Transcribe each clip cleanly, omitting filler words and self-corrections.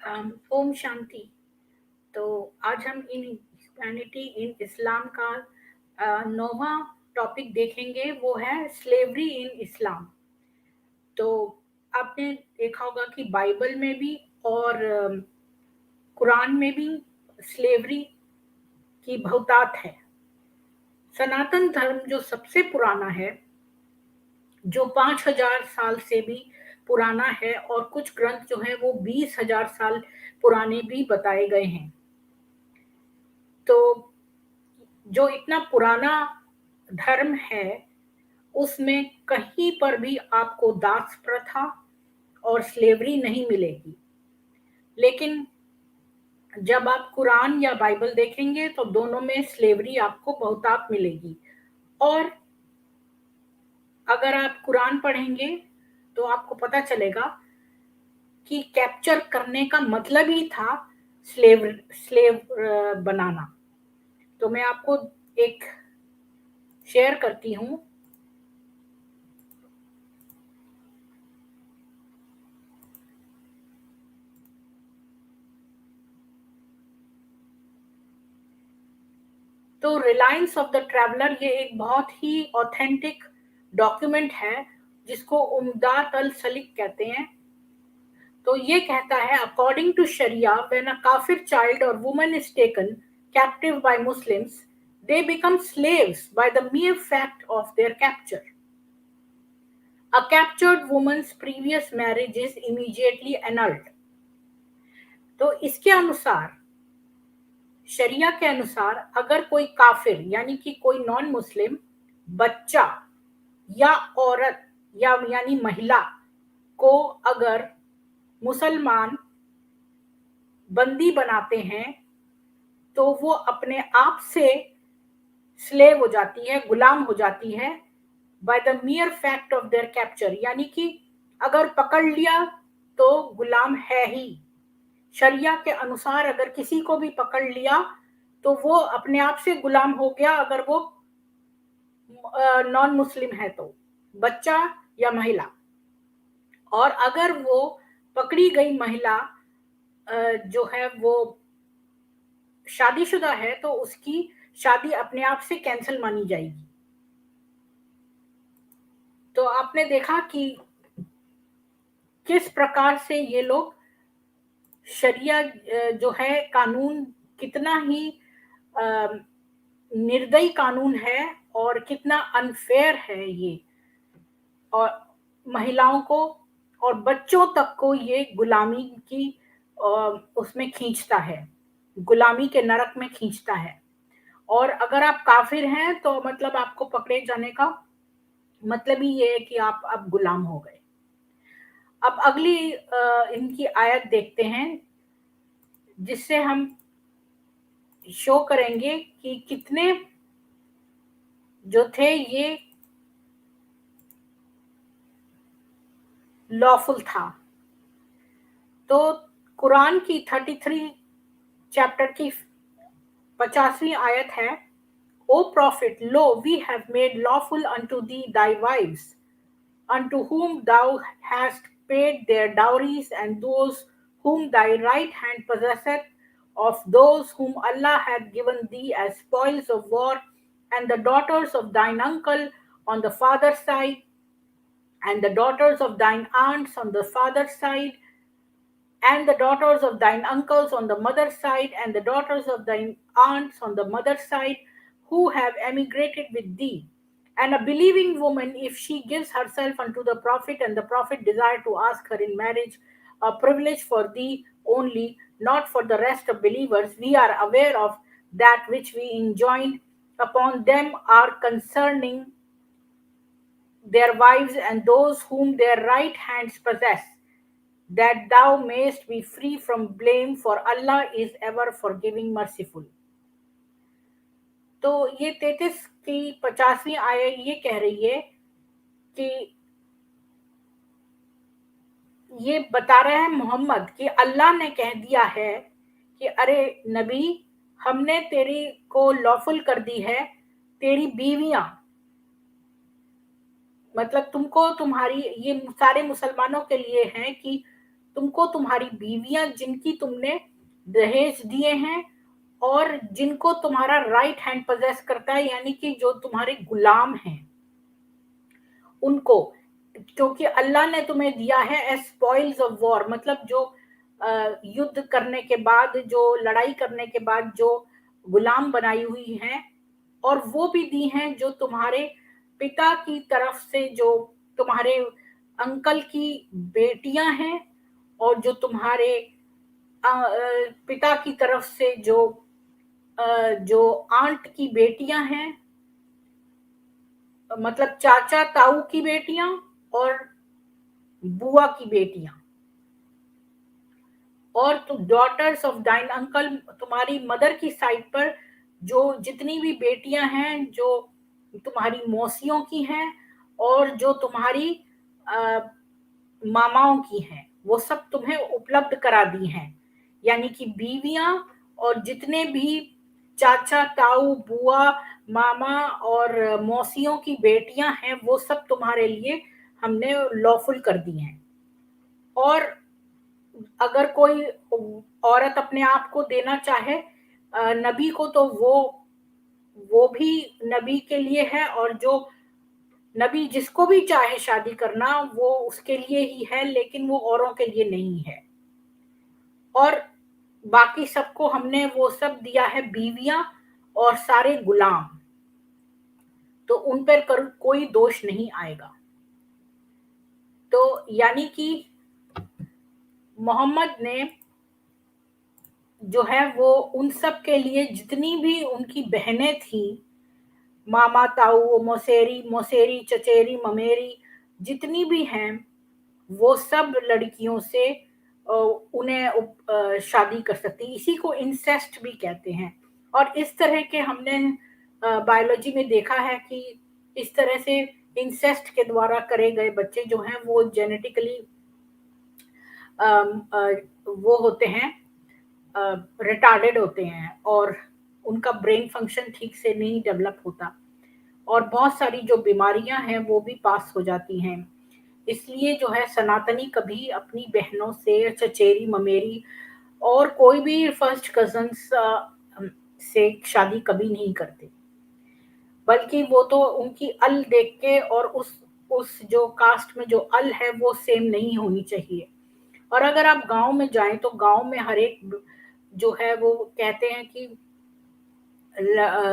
ओम शांति। तो आज हम इन ह्यूमैनिटी इन इस्लाम का नौवां टॉपिक देखेंगे, वो है स्लेवरी इन इस्लाम। तो आपने देखा होगा कि बाइबल में भी और कुरान में भी स्लेवरी की बहुतात है। सनातन धर्म जो सबसे पुराना है, जो 5000 साल से भी पुराना है, और कुछ ग्रंथ जो है वो 20,000 साल पुराने भी बताए गए हैं। तो जो इतना पुराना धर्म है, उसमें कहीं पर भी आपको दास प्रथा और स्लेवरी नहीं मिलेगी। लेकिन जब आप कुरान या बाइबल देखेंगे तो दोनों में स्लेवरी आपको बहुतात मिलेगी। और अगर आप कुरान पढ़ेंगे तो आपको पता चलेगा कि कैप्चर करने का मतलब ही था स्लेव स्लेव बनाना। तो मैं आपको एक शेयर करती हूँ। तो रिलायंस ऑफ द ट्रैवलर ये एक बहुत ही ऑथेंटिक डॉक्यूमेंट है, जिसको उम्दात अल सलीक कहते हैं। तो ये कहता है, अकॉर्डिंग टू शरिया, व्हेन अ काफिर चाइल्ड और woman is taken captive by Muslims, they become slaves by the mere fact of their capture. A captured woman's previous marriage is immediately annulled. तो इसके अनुसार, शरिया के अनुसार, अगर कोई काफिर यानी कि कोई नॉन मुस्लिम बच्चा या औरत या यानी महिला को अगर मुसलमान बंदी बनाते हैं, तो वो अपने आप से स्लेव हो जाती है, गुलाम हो जाती है, by the मियर fact of their capture. यानी कि अगर पकड़ लिया तो गुलाम है ही। शरिया के अनुसार अगर किसी को भी पकड़ लिया तो वो अपने आप से गुलाम हो गया, अगर वो नॉन मुस्लिम है तो, बच्चा या महिला। और अगर वो पकड़ी गई महिला जो है वो शादीशुदा है, तो उसकी शादी अपने आप से कैंसिल मानी जाएगी। तो आपने देखा कि किस प्रकार से ये लोग शरिया जो है कानून कितना ही निर्दयी कानून है और कितना अनफेयर है ये, और महिलाओं को और बच्चों तक को ये गुलामी की उसमें खींचता है, गुलामी के नरक में खींचता है। और अगर आप काफिर हैं तो मतलब आपको पकड़े जाने का मतलब ही ये है कि आप अब गुलाम हो गए। अब अगली इनकी आयत देखते हैं, जिससे हम शो करेंगे कि कितने जो थे ये लॉफुल था। तो कुरान की 33 चैप्टर की 50वीं आयत है, O prophet, lo, we have made lawful unto thee thy wives, unto whom thou hast paid their dowries, and those whom thy right hand possesseth, of those whom Allah hath given thee as spoils of war, and the daughters of thine uncle on the father's side, and the daughters of thine aunts on the father's side, and the daughters of thine uncles on the mother's side, and the daughters of thine aunts on the mother's side, who have emigrated with thee. And a believing woman, if she gives herself unto the prophet, and the prophet desire to ask her in marriage, a privilege for thee only, not for the rest of believers, we are aware of that which we enjoined upon them are concerning their wives and those whom their right hands possess, that thou mayest be free from blame, for Allah is ever forgiving, merciful. तो ये 33 की 50वीं आयत ये कह रही है कि ये बता रहे हैं मोहम्मद कि अल्लाह ने कह दिया है कि अरे नबी, हमने तेरी को लॉफुल कर दी है तेरी बीवियां, मतलब तुमको, तुम्हारी, ये सारे मुसलमानों के लिए हैं कि तुमको तुम्हारी बीवियां जिनकी तुमने दहेज दिए हैं और जिनको तुम्हारा राइट हैंड पोजेस करता है, यानी कि जो तुम्हारे गुलाम हैं उनको, क्योंकि अल्लाह ने तुम्हें दिया है एज स्पॉइल्स ऑफ वॉर, मतलब जो युद्ध करने के बाद, जो लड़ाई करने के बाद जो गुलाम बनाई हुई हैं, और वो भी दी हैं जो तुम्हारे पिता की तरफ से, जो तुम्हारे अंकल की बेटियां हैं, और जो तुम्हारे पिता की तरफ से जो आंट की बेटियां हैं, मतलब चाचा ताऊ की बेटियां और बुआ की बेटियां, और डॉटर्स ऑफ डाइन अंकल, तुम्हारी मदर की साइड पर जो जितनी भी बेटियां हैं जो तुम्हारी मौसियों की हैं और जो तुम्हारी अ, मामाओं की हैं, वो सब तुम्हें उपलब्ध करा दी हैं। यानी कि बीवियां और जितने भी चाचा ताऊ बुआ मामा और मौसियों की बेटियां हैं, वो सब तुम्हारे लिए हमने लॉफुल कर दी हैं। और अगर कोई औरत अपने आप को देना चाहे नबी को, तो वो भी नबी के लिए है, और जो नबी जिसको भी चाहे शादी करना वो उसके लिए ही है, लेकिन वो औरों के लिए नहीं है। और बाकी सबको हमने वो सब दिया है बीवियां और सारे गुलाम, तो उन पर कोई दोष नहीं आएगा। तो यानी कि मोहम्मद ने जो है वो उन सब के लिए, जितनी भी उनकी बहनें थी, मामा ताऊ मौसेरी मौसेरी चचेरी ममेरी जितनी भी हैं, वो सब लड़कियों से उन्हें शादी कर सकती। इसी को इंसेस्ट भी कहते हैं। और इस तरह के हमने बायोलॉजी में देखा है कि इस तरह से इंसेस्ट के द्वारा करे गए बच्चे जो हैं वो जेनेटिकली वो होते हैं, रिटार्डेड होते हैं, और उनका ब्रेन फंक्शन ठीक से नहीं डेवलप होता, और बहुत सारी जो बीमारियां हैं वो भी पास हो जाती हैं। इसलिए जो है सनातनी कभी अपनी बहनों से, चचेरी ममेरी और कोई भी फर्स्ट कजन्स से शादी कभी नहीं करते, बल्कि वो तो उनकी अल देख के, और उस जो कास्ट में जो अल है वो सेम नहीं होनी चाहिए। और अगर आप गांव में जाएं तो गांव में हर एक जो है वो कहते हैं कि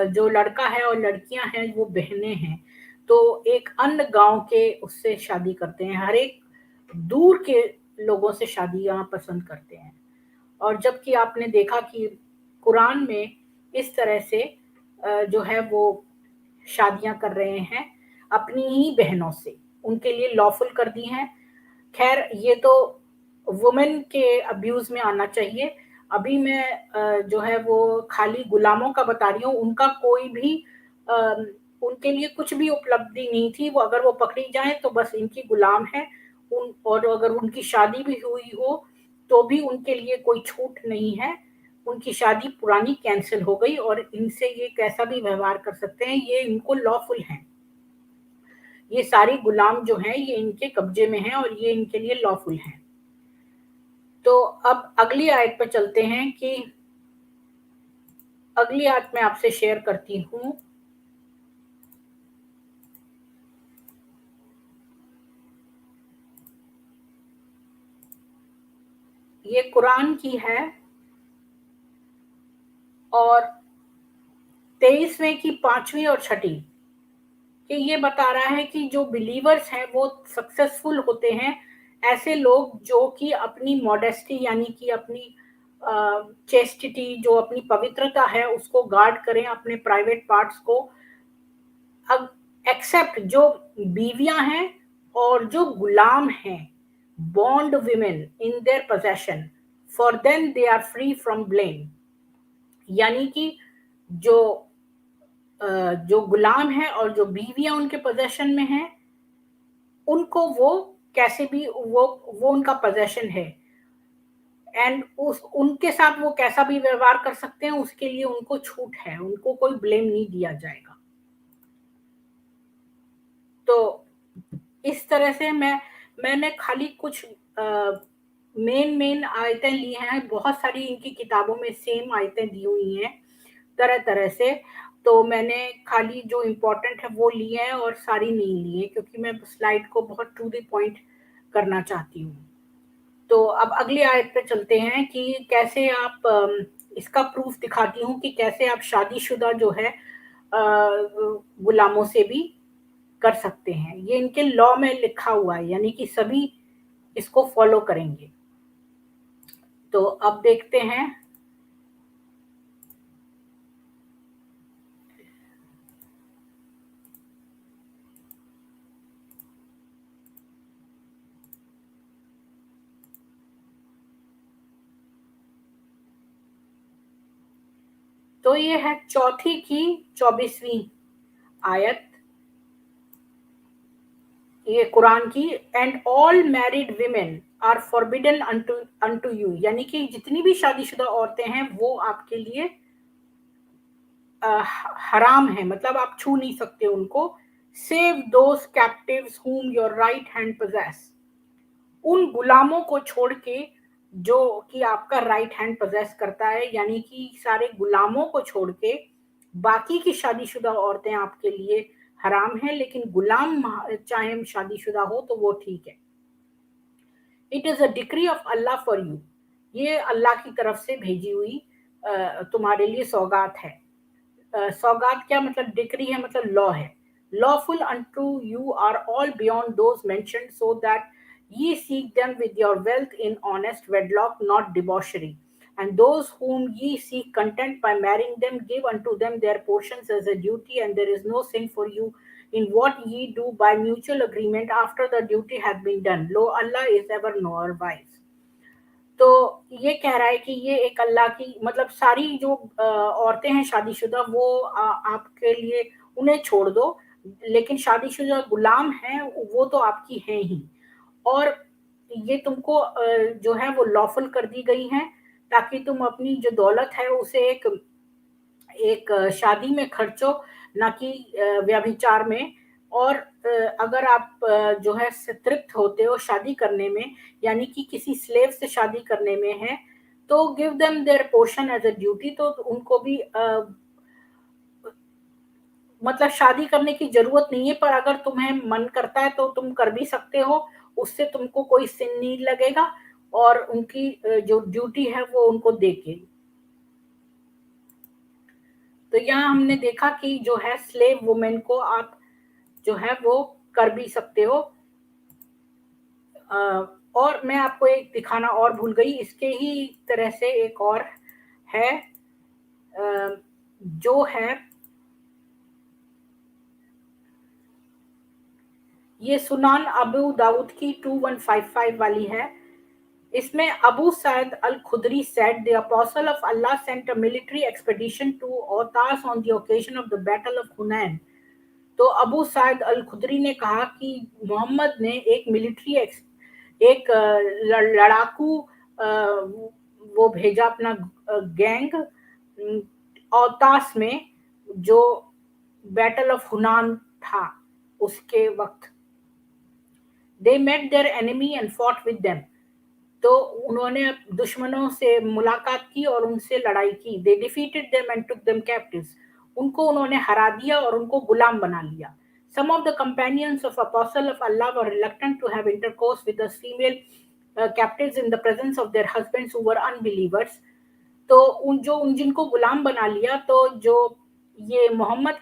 जो लड़का है और लड़कियां हैं वो बहनें हैं, तो एक अन्य गांव के उससे शादी करते हैं, हर एक दूर के लोगों से शादियां पसंद करते हैं। और जबकि आपने देखा कि कुरान में इस तरह से जो है वो शादियां कर रहे हैं अपनी ही बहनों से, उनके लिए लॉफुल कर दी हैं। खैर ये तो वुमेन के अब्यूज में आना चाहिए। अभी मैं जो है वो खाली गुलामों का बता रही हूँ, उनका कोई भी उनके लिए कुछ भी उपलब्धि नहीं थी। वो अगर वो पकड़ी जाए तो बस इनकी गुलाम है। और अगर उनकी शादी भी हुई हो तो भी उनके लिए कोई छूट नहीं है। उनकी शादी पुरानी कैंसिल हो गई और इनसे ये कैसा भी व्यवहार कर सकते हैं, ये इनको लॉफुल है। ये सारी गुलाम जो हैं ये इनके कब्जे में हैं और ये इनके लिए लॉफुल हैं। तो अब अगली आयत पर चलते हैं कि अगली आयत मैं आपसे शेयर करती हूँ। ये कुरान की है और 23वें की 5वीं और 6ठी, कि ये बता रहा है कि जो बिलीवर्स हैं वो सक्सेसफुल होते हैं, ऐसे लोग जो कि अपनी मॉडेस्टी यानी कि अपनी चेस्टिटी, जो अपनी पवित्रता है उसको गार्ड करें, अपने प्राइवेट पार्ट्स को। अब एक्सेप्ट जो बीवियां हैं और जो गुलाम हैं, bond women in their possession, for then they are free from blame. यानी कि जो जो गुलाम है और जो बीवियां उनके पोजेशन में हैं, उनको वो कैसे भी वो उनका पोजेशन है, एंड उस उनके साथ वो कैसा भी व्यवहार कर सकते हैं, उसके लिए उनको छूट है, उनको कोई ब्लेम नहीं दिया जाएगा। तो इस तरह से मैंने खाली कुछ मेन आयतें ली हैं, बहुत सारी इनकी किताबों में सेम आयतें दी हुई हैं तरह तरह से, तो मैंने खाली जो इम्पोर्टेंट है वो ली है और सारी नहीं ली है, क्योंकि मैं स्लाइड को बहुत टू द पॉइंट करना चाहती हूँ। तो अब अगली आयत पे चलते हैं कि कैसे आप इसका प्रूफ दिखाती हूँ कि कैसे आप शादीशुदा जो है गुलामों से भी कर सकते हैं। ये इनके लॉ में लिखा हुआ है, यानी कि सभी इसको फॉलो करेंगे। तो अब देखते हैं। तो ये है चौथी की 24वीं आयत, ये कुरान की। And all married women are forbidden unto you, यानी कि जितनी भी शादीशुदा औरतें हैं वो आपके लिए हराम है, मतलब आप छू नहीं सकते उनको। Save those captives whom your right hand possess, उन गुलामों को छोड़ के जो कि आपका राइट हैंड पोजेस करता है, यानी कि सारे गुलामों को छोड़ के बाकी की शादीशुदा औरतें आपके लिए हराम है, लेकिन गुलाम चाहे शादीशुदा हो तो वो ठीक है। It is a decree of Allah for you, ये अल्लाह की तरफ से भेजी हुई तुम्हारे लिए सौगात है। सौगात क्या मतलब? डिक्री है मतलब लॉ है। Lawful unto you are all beyond those mentioned, so that ye seek them with your wealth in honest wedlock, not debauchery. And those whom ye seek content by marrying them, give unto them their portions as a duty, and there is no sin for you in what ye do by mutual agreement after the duty hath been done. Lo, Allah is ever knower wise. तो ये कह रहा है कि ये एक अल्लाह की, मतलब सारी जो औरतें हैं शादीशुदा वो आपके लिए उन्हें छोड़ दो, लेकिन शादीशुदा गुलाम हैं वो तो आपकी हैं ही। और ये तुमको जो है वो लॉफुल कर दी गई हैं, ताकि तुम अपनी जो दौलत है उसे एक एक शादी में खर्चो, ना कि व्यभिचार में। और अगर आप जो है तृप्त होते हो शादी करने में, यानी कि किसी स्लेव से शादी करने में है, तो give them their portion as a duty, तो उनको भी मतलब शादी करने की जरूरत नहीं है, पर अगर तुम्हें मन करता है तो तुम कर भी सकते हो, उससे तुमको कोई सिन नहीं लगेगा, और उनकी जो ड्यूटी है वो उनको देके। तो यहाँ हमने देखा कि जो है स्लेव वुमेन को आप जो है वो कर भी सकते हो। और मैं आपको एक दिखाना और भूल गई, इसके ही तरह से एक और है जो है ये सुनान अबू दाऊद की 2155 वाली है। इसमें अबू सैद अल खुदरी said the apostle of Allah sent a military expedition to Autas on the occasion of the battle of Hunain. तो अबू सैद अल खुदरी ने कहा कि मोहम्मद ने एक मिलिट्री एक लड़ाकू वो भेजा अपना गैंग औतास में, जो बैटल ऑफ हुनान था उसके वक्त। They met their enemy and fought with them, तो उन्होंने दुश्मनों से मुलाकात की और उनसे लड़ाई की। They defeated them and took them captives, उनको उन्होंने हरा दिया और उनको गुलाम बना लिया। Some of the companions of Apostle of Allah were reluctant to have intercourse with the female captives in the presence of their husbands who were unbelievers. तो उन जिनको गुलाम बना लिया, तो जो ये मोहम्मद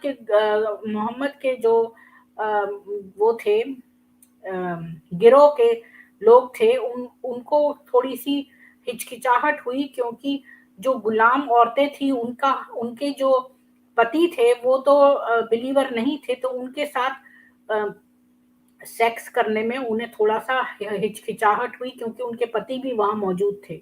के जो वो थे गिरोह के लोग थे, उनको थोड़ी सी हिचकिचाहट हुई, क्योंकि जो गुलाम औरतें थी उनका उनके जो पति थे वो तो बिलीवर नहीं थे, तो उनके साथ सेक्स करने में उन्हें थोड़ा सा हिचकिचाहट हुई, क्योंकि उनके पति भी वहां मौजूद थे।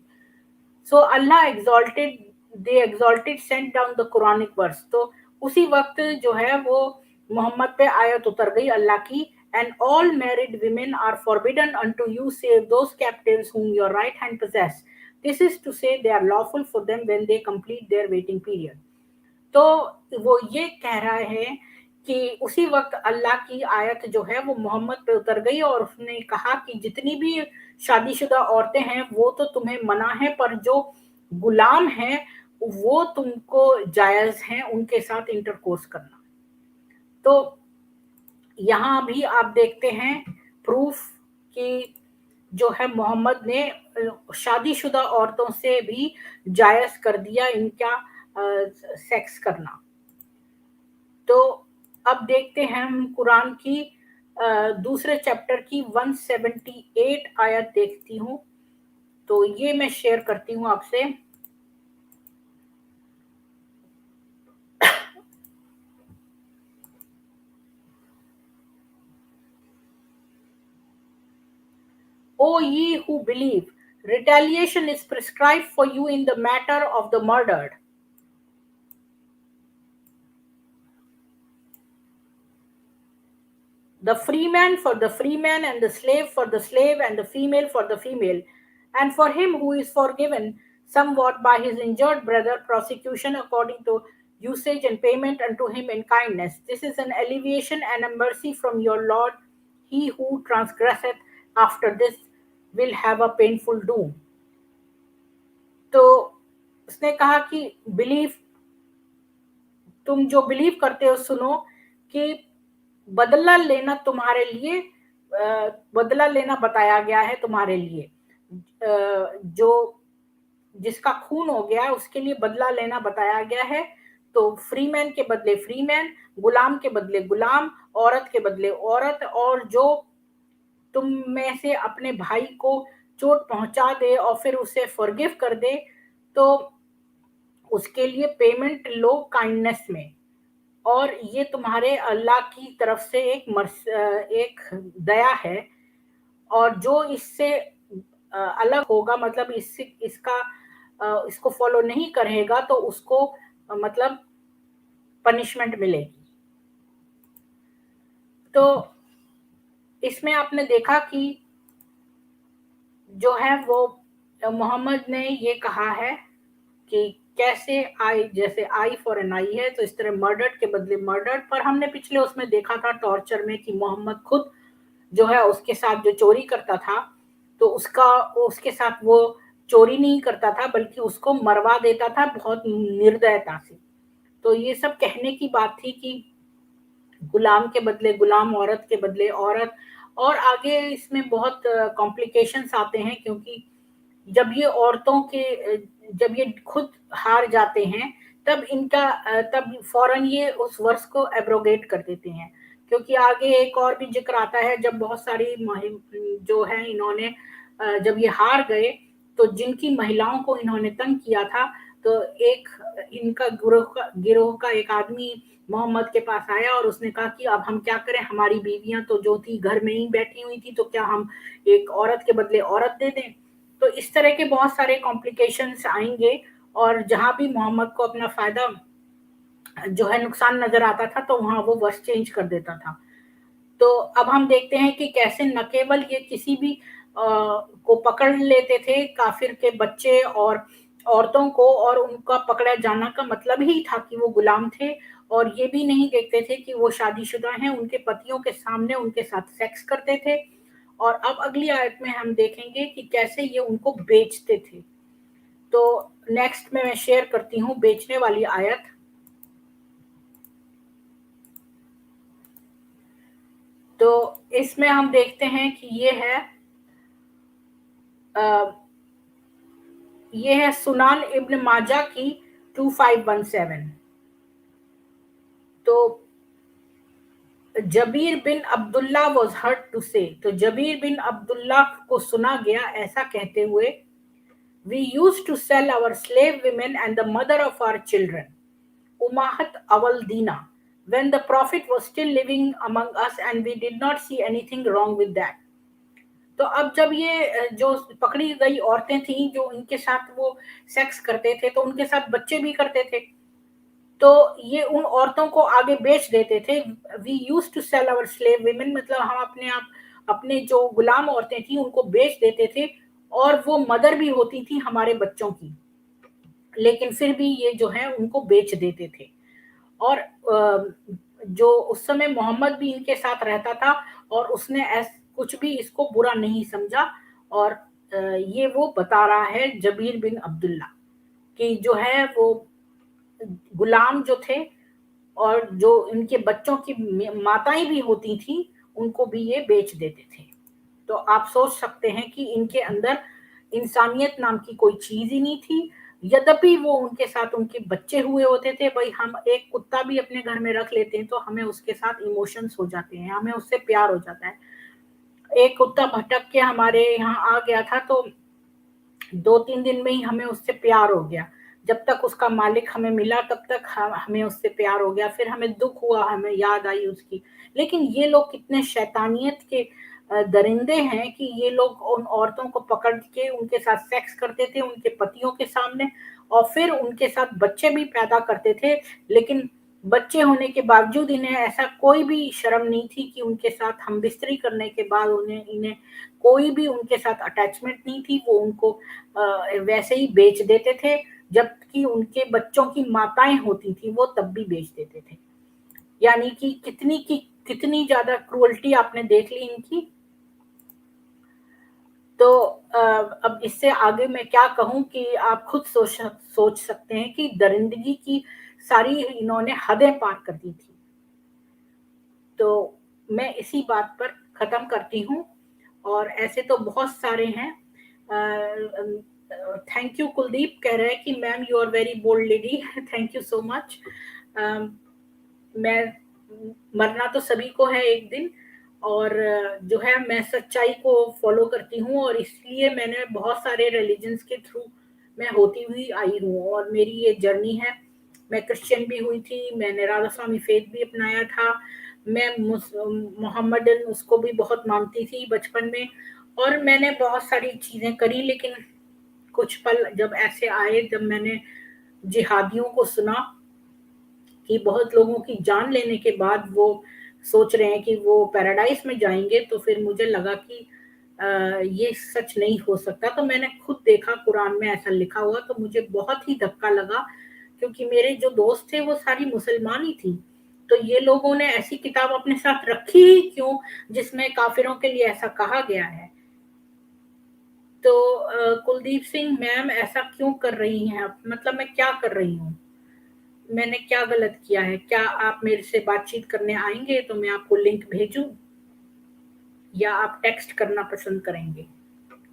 So Allah exalted sent down the Quranic verse, तो उसी वक्त जो है वो मोहम्मद पे आयत उतर गई अल्लाह की। And all married women are forbidden unto you save those captives whom your right hand possess, this is to say they are lawful for them when they complete their waiting period. तो वो ये कह रहा है कि उसी वक्त अल्लाह की आयत जो है वो मोहम्मद पे उतर गई और उसने कहा कि जितनी भी शादीशुदा औरतें हैं वो तो तुम्हें मना है, पर जो गुलाम हैं वो तुमको जायज हैं उनके साथ इंटरकोर्स करना। तो यहाँ भी आप देखते हैं प्रूफ कि जो है मोहम्मद ने शादीशुदा औरतों से भी जायज कर दिया इनका सेक्स करना। तो अब देखते हैं हम कुरान की दूसरे चैप्टर की 178 आयत देखती हूँ, तो ये मैं शेयर करती हूँ आपसे। O ye who believe, retaliation is prescribed for you in the matter of the murdered. The freeman for the freeman, and the slave for the slave, and the female for the female, and for him who is forgiven somewhat by his injured brother, prosecution according to usage and payment unto him in kindness. This is an alleviation and a mercy from your Lord. He who transgresseth after this will have a painful doom. तो उसने कहा कि believe, तुम जो believe करते हो सुनो कि बदला लेना तुम्हारे लिए, बदला लेना बताया गया है तुम्हारे लिए। जो जिसका खून हो गया है उसके लिए बदला लेना बताया गया है। तो फ्री मैन के बदले फ्री मैन, गुलाम के बदले गुलाम, औरत के बदले औरत, और जो तुम में से अपने भाई को चोट पहुंचा दे और फिर उसे फॉरगिव कर दे, तो उसके लिए पेमेंट लो काइंडनेस में। और ये तुम्हारे अल्लाह की तरफ से एक दया है। और जो इससे अलग होगा, मतलब इसको फॉलो नहीं करेगा, तो उसको मतलब पनिशमेंट मिलेगी। तो इसमें आपने देखा कि जो है वो मोहम्मद ने ये कहा है कि कैसे आई, जैसे आई फॉर एन आई है, तो इस तरह मर्डर्ड के बदले मर्डर्ड। पर हमने पिछले उसमें देखा था टॉर्चर में कि मोहम्मद खुद जो है उसके साथ जो चोरी करता था, तो उसके साथ वो चोरी नहीं करता था बल्कि उसको मरवा देता था बहुत निर्दयता से। तो ये सब कहने की बात थी कि गुलाम के बदले गुलाम, औरत के बदले औरत। और आगे इसमें बहुत कॉम्प्लिकेशंस आते हैं, क्योंकि जब ये औरतों के जब ये खुद हार जाते हैं तब फौरन ये उस वर्ष को एब्रोगेट कर देते हैं। क्योंकि आगे एक और भी जिक्र आता है, जब बहुत सारी जो है इन्होंने जब ये हार गए तो जिनकी महिलाओं को इन्होंने तंग किया था, तो एक इनका गिरोह का एक आदमी मोहम्मद के पास आया और उसने कहा कि अब हम क्या करें, हमारी बीवियां तो जो थी घर में ही बैठी हुई थी, तो क्या हम एक औरत के बदले औरत दे दें। तो इस तरह के बहुत सारे कॉम्प्लिकेशंस आएंगे, और जहां भी मोहम्मद को अपना फायदा जो है नुकसान नजर आता था, तो वहां वो वर्स चेंज कर देता था। तो अब हम देखते हैं कि कैसे न केवल ये किसी भी को पकड़ लेते थे, काफिर के बच्चे और औरतों को, और उनका पकड़ा जाना का मतलब ही था कि वो गुलाम थे, और ये भी नहीं देखते थे कि वो शादीशुदा हैं, उनके पतियों के सामने उनके साथ सेक्स करते थे। और अब अगली आयत में हम देखेंगे कि कैसे ये उनको बेचते थे। तो नेक्स्ट में मैं शेयर करती हूँ बेचने वाली आयत। तो इसमें हम देखते हैं कि ये है सुनान इब्न माजा की 2517। तो जबीर बिन अब्दुल्ला वाज हर्ट टू से, तो जबीर बिन अब्दुल्ला को सुना गया ऐसा कहते हुए, we used to sell our slave women and the mother of our children, Umahat Awal Dina, when the Prophet was still living among us, and we did not see anything wrong with that. तो अब जब ये जो पकड़ी गई औरतें थीं जो इनके साथ वो सेक्स करते थे, तो उनके साथ बच्चे भी करते थे, तो ये उन औरतों को आगे बेच देते थे। We use to sell our slave women, मतलब हम अपने जो गुलाम औरतें थी उनको बेच देते थे, और वो मदर भी होती थी हमारे बच्चों की, लेकिन फिर भी ये जो है उनको बेच देते थे। और जो उस समय मोहम्मद भी इनके साथ रहता था, और उसने कुछ भी इसको बुरा नहीं समझा। और ये वो बता रहा है जबीर बिन अब्दुल्ला कि जो है वो गुलाम जो थे, और जो इनके बच्चों की माताएं भी होती थी, उनको भी ये बेच देते थे। तो आप सोच सकते हैं कि इनके अंदर इंसानियत नाम की कोई चीज ही नहीं थी। यद्यपि वो उनके साथ उनके बच्चे हुए होते थे। भाई, हम एक कुत्ता भी अपने घर में रख लेते हैं तो हमें उसके साथ इमोशंस हो जाते हैं, हमें उससे प्यार हो जाता है। एक कुत्ता भटक के हमारे यहाँ आ गया था, तो 2-3 दिन में ही हमें उससे प्यार हो गया। जब तक उसका मालिक हमें मिला तब तक हमें उससे प्यार हो गया, फिर हमें दुख हुआ, हमें याद आई उसकी। लेकिन ये लोग कितने शैतानियत के दरिंदे हैं कि ये लोग उन औरतों को पकड़ के उनके साथ सेक्स करते थे उनके पतियों के सामने, और फिर उनके साथ बच्चे भी पैदा करते थे। लेकिन बच्चे होने के बावजूद इन्हें ऐसा कोई भी शर्म नहीं थी कि उनके साथ हम बिस्तरी करने के बाद इन्हें कोई भी उनके साथ अटैचमेंट नहीं थी। वो उनको वैसे ही बेच देते थे, जबकि उनके बच्चों की माताएं होती थी वो तब भी बेच देते थे। यानी कि कितनी ज्यादा क्रूअल्टी आपने देख ली इनकी। तो अब इससे आगे मैं क्या कहूं कि आप खुद सोच सकते हैं कि दरिंदगी की सारी इन्होंने हदें पार कर दी थी। तो मैं इसी बात पर खत्म करती हूँ। और ऐसे तो बहुत सारे हैं। थैंक यू, कुलदीप कह रहे हैं कि ma'am you are very bold lady. Thank you so much. मैं मरना तो सभी को है एक दिन, और जो है मैं सच्चाई को फॉलो करती हूँ, और इसलिए मैंने बहुत सारे रिलीजन्स के थ्रू मैं होती हुई आई हूँ, और मेरी ये जर्नी है। मैं क्रिश्चियन भी हुई थी, मैंने राधा स्वामी फेथ भी अपनाया था, मैं मोहम्मदन उसको भी बहुत मानती थी बचपन में, और मैंने बहुत सारी चीजें करी। लेकिन कुछ पल जब ऐसे आए जब मैंने जिहादियों को सुना कि बहुत लोगों की जान लेने के बाद वो सोच रहे हैं कि वो पैराडाइज में जाएंगे, तो फिर मुझे लगा कि ये सच नहीं हो सकता। तो मैंने खुद देखा कुरान में ऐसा लिखा हुआ, तो मुझे बहुत ही धक्का लगा, क्योंकि मेरे जो दोस्त थे वो सारी मुसलमान ही थी। तो ये लोगों ने ऐसी किताब अपने साथ रखी ही क्यों जिसमें काफिरों के लिए ऐसा कहा गया है। तो कुलदीप सिंह मैम ऐसा क्यों कर रही हैं आप? मतलब मैं क्या कर रही हूँ? मैंने क्या गलत किया है? क्या आप मेरे से बातचीत करने आएंगे तो मैं आपको लिंक भेजूं, या आप टेक्स्ट करना पसंद करेंगे,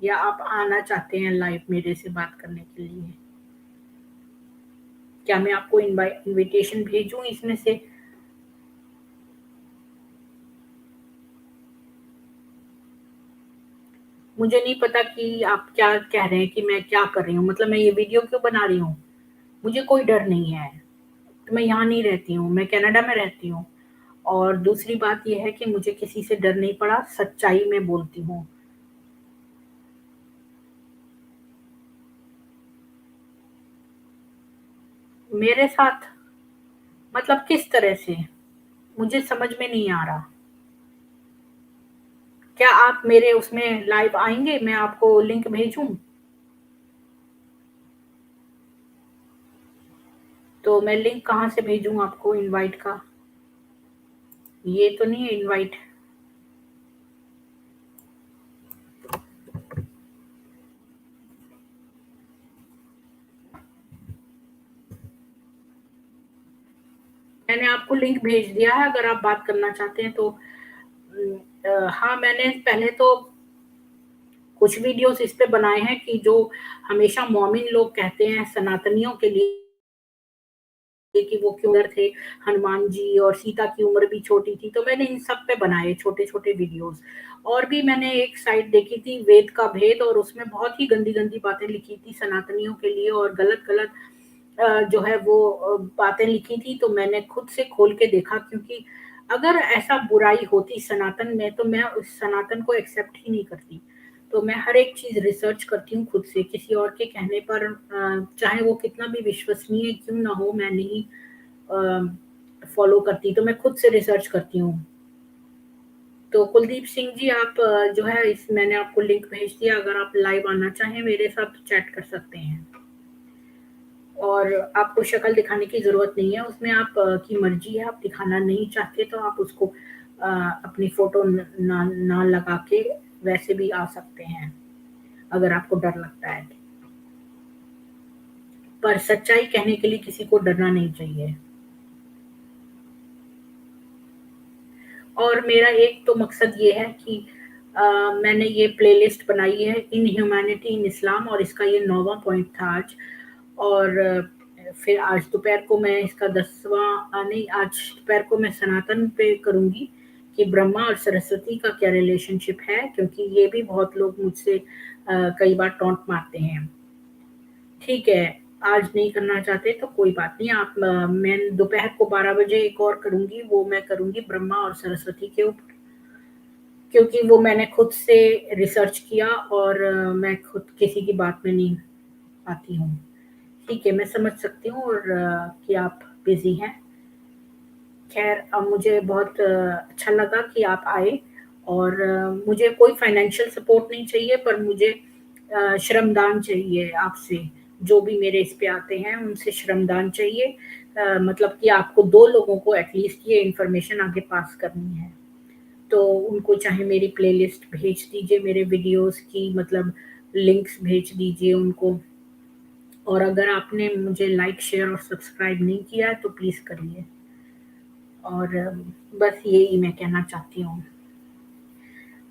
या आप आना चाहते हैं लाइव मेरे से बात करने के लिए? क्या मैं आपको इनविटेशन भेजूं इसमें से? मुझे नहीं पता कि आप क्या कह रहे हैं कि मैं क्या कर रही हूँ, मतलब मैं ये वीडियो क्यों बना रही हूँ। मुझे कोई डर नहीं है। तो मैं यहाँ नहीं रहती हूँ, मैं कनाडा में रहती हूँ। और दूसरी बात यह है कि मुझे किसी से डर नहीं पड़ा, सच्चाई में बोलती हूँ। मेरे साथ मतलब किस तरह से? मुझे समझ में नहीं आ रहा। क्या आप मेरे उसमें लाइव आएंगे? मैं आपको लिंक भेजूं? तो मैं लिंक कहाँ से भेजूं आपको इनवाइट का? ये तो नहीं है इनवाइट। मैंने आपको लिंक भेज दिया है, अगर आप बात करना चाहते हैं तो। हाँ, मैंने पहले तो कुछ वीडियोस इस पे बनाए हैं कि जो हमेशा मोमिन लोग कहते हैं सनातनियों के लिए कि वो क्यों डर थे, हनुमान जी और सीता की उम्र भी छोटी थी, तो मैंने इन सब पे बनाए छोटे छोटे वीडियोस। और भी मैंने एक साइट देखी थी वेद का भेद, और उसमें बहुत ही गंदी गंदी बातें लिखी थी सनातनियों के लिए, और गलत गलत जो है वो बातें लिखी थी। तो मैंने खुद से खोल के देखा, क्योंकि अगर ऐसा बुराई होती सनातन में तो मैं उस सनातन को एक्सेप्ट ही नहीं करती। तो मैं हर एक चीज रिसर्च करती हूँ खुद से, किसी और के कहने पर चाहे वो कितना भी विश्वसनीय क्यों ना हो, मैं नहीं फॉलो करती। तो मैं खुद से रिसर्च करती हूँ। तो कुलदीप सिंह जी, आप जो है इस मैंने आपको लिंक भेज दिया, अगर आप लाइव आना चाहें मेरे साथ तो चैट कर सकते हैं। और आपको शक्ल दिखाने की ज़रूरत नहीं है, उसमें आप की मर्ज़ी है, आप दिखाना नहीं चाहते तो आप उसको अपनी फ़ोटो न ना ना लगा के वैसे भी आ सकते हैं, अगर आपको डर लगता है। पर सच्चाई कहने के लिए किसी को डरना नहीं चाहिए। और मेरा एक तो मकसद ये है कि मैंने ये प्लेलिस्ट बनाई है इन ह्यूमैनिटी इन इस्लाम और इसका ये 9वां पॉइंट था आज। और फिर आज दोपहर को मैं इसका 10वां नहीं, आज दोपहर को मैं सनातन पे करूँगी कि ब्रह्मा और सरस्वती का क्या रिलेशनशिप है, क्योंकि ये भी बहुत लोग मुझसे कई बार टॉन्ट मारते हैं। ठीक है, आज नहीं करना चाहते तो कोई बात नहीं, आप मैं दोपहर को 12 बजे एक और करूँगी, वो मैं करूँगी ब्रह्मा और सरस्वती के ऊपर। क्योंकि वो मैंने खुद से रिसर्च किया और मैं खुद किसी की बात में नहीं आती हूँ। ठीक है, मैं समझ सकती हूँ और कि आप बिज़ी हैं। ख़ैर मुझे बहुत अच्छा लगा कि आप आए और मुझे कोई फ़ाइनेंशियल सपोर्ट नहीं चाहिए, पर मुझे श्रमदान चाहिए आपसे। जो भी मेरे इस पे आते हैं, उनसे श्रमदान चाहिए। मतलब कि आपको 2 लोगों को एट लीस्ट ये इन्फॉर्मेशन आगे पास करनी है। तो उनको चाहे मेरी प्लेलिस्ट भेज दीजिए, मेरे वीडियोज़ की मतलब लिंक्स भेज दीजिए उनको। और अगर आपने मुझे लाइक, शेयर और सब्सक्राइब नहीं किया है तो प्लीज़ करिए। और बस यही मैं कहना चाहती हूँ।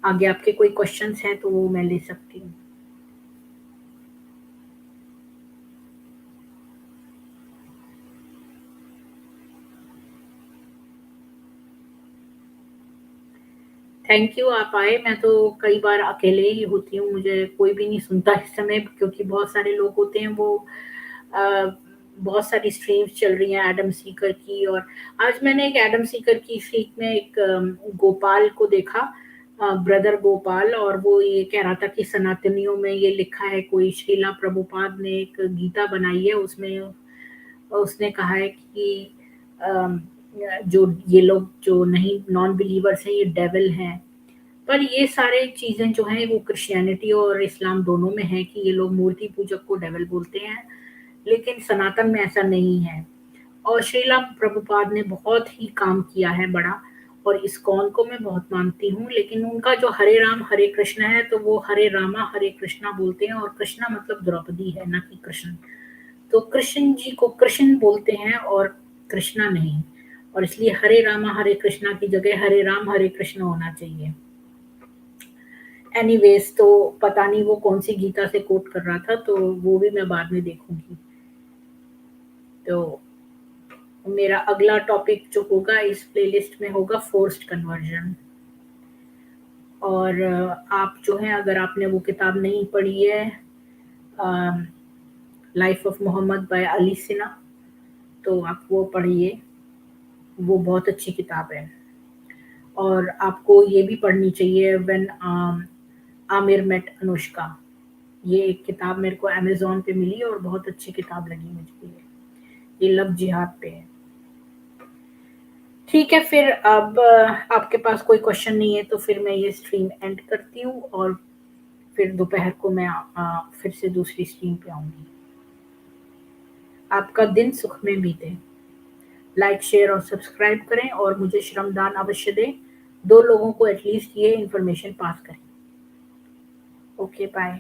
आगे आपके कोई क्वेश्चन्स हैं तो वो मैं ले सकती हूँ। थैंक यू, आप आए। मैं तो कई बार अकेले ही होती हूँ, मुझे कोई भी नहीं सुनता इस समय, क्योंकि बहुत सारे लोग होते हैं वो अ, बहुत सारी स्ट्रीम्स चल रही हैं एडम सीकर की। और आज मैंने एक एडम सीकर की स्ट्रीम में एक गोपाल को देखा, ब्रदर गोपाल, और वो ये कह रहा था कि सनातनियों में ये लिखा है, कोई श्रीला प्रभुपाद ने एक गीता बनाई है, उसमें उसने कहा है कि अम, जो ये लोग जो नहीं नॉन बिलीवर्स हैं ये डेविल हैं। पर ये सारे चीज़ें जो हैं वो क्रिश्चियनिटी और इस्लाम दोनों में है कि ये लोग मूर्ति पूजक को डेविल बोलते हैं, लेकिन सनातन में ऐसा नहीं है। और श्रीला प्रभुपाद ने बहुत ही काम किया है बड़ा, और इस्कॉन को मैं बहुत मानती हूँ, लेकिन उनका जो हरे राम हरे कृष्ण है तो वो हरे रामा हरे कृष्णा बोलते हैं, और कृष्णा मतलब द्रौपदी है, ना कि कृष्ण। तो कृष्ण जी को कृष्ण बोलते हैं और कृष्णा नहीं। और इसलिए हरे रामा हरे कृष्णा की जगह हरे राम हरे कृष्ण होना चाहिए। एनीवेज, तो पता नहीं वो कौन सी गीता से कोट कर रहा था, तो वो भी मैं बाद में देखूंगी। तो मेरा अगला टॉपिक जो होगा इस प्लेलिस्ट में होगा फोर्स्ड कन्वर्जन। और आप जो है, अगर आपने वो किताब नहीं पढ़ी है, life of Mohammad by Ali Sinha, तो आप वो पढ़िए, वो बहुत अच्छी किताब है। और आपको ये भी पढ़नी चाहिए व्हेन आमिर मेट अनुष्का। ये एक किताब मेरे को अमेज़न पे मिली और बहुत अच्छी किताब लगी मुझे ये लव जिहाद पे है। ठीक है, फिर अब आपके पास कोई क्वेश्चन नहीं है तो फिर मैं ये स्ट्रीम एंड करती हूँ, और फिर दोपहर को मैं फिर से दूसरी स्ट्रीम पे आऊँगी। आपका दिन सुख में बीते। लाइक, शेयर और सब्सक्राइब करें और मुझे श्रमदान अवश्य दें। 2 लोगों को एटलीस्ट ये इन्फॉर्मेशन पास करें। Okay, bye.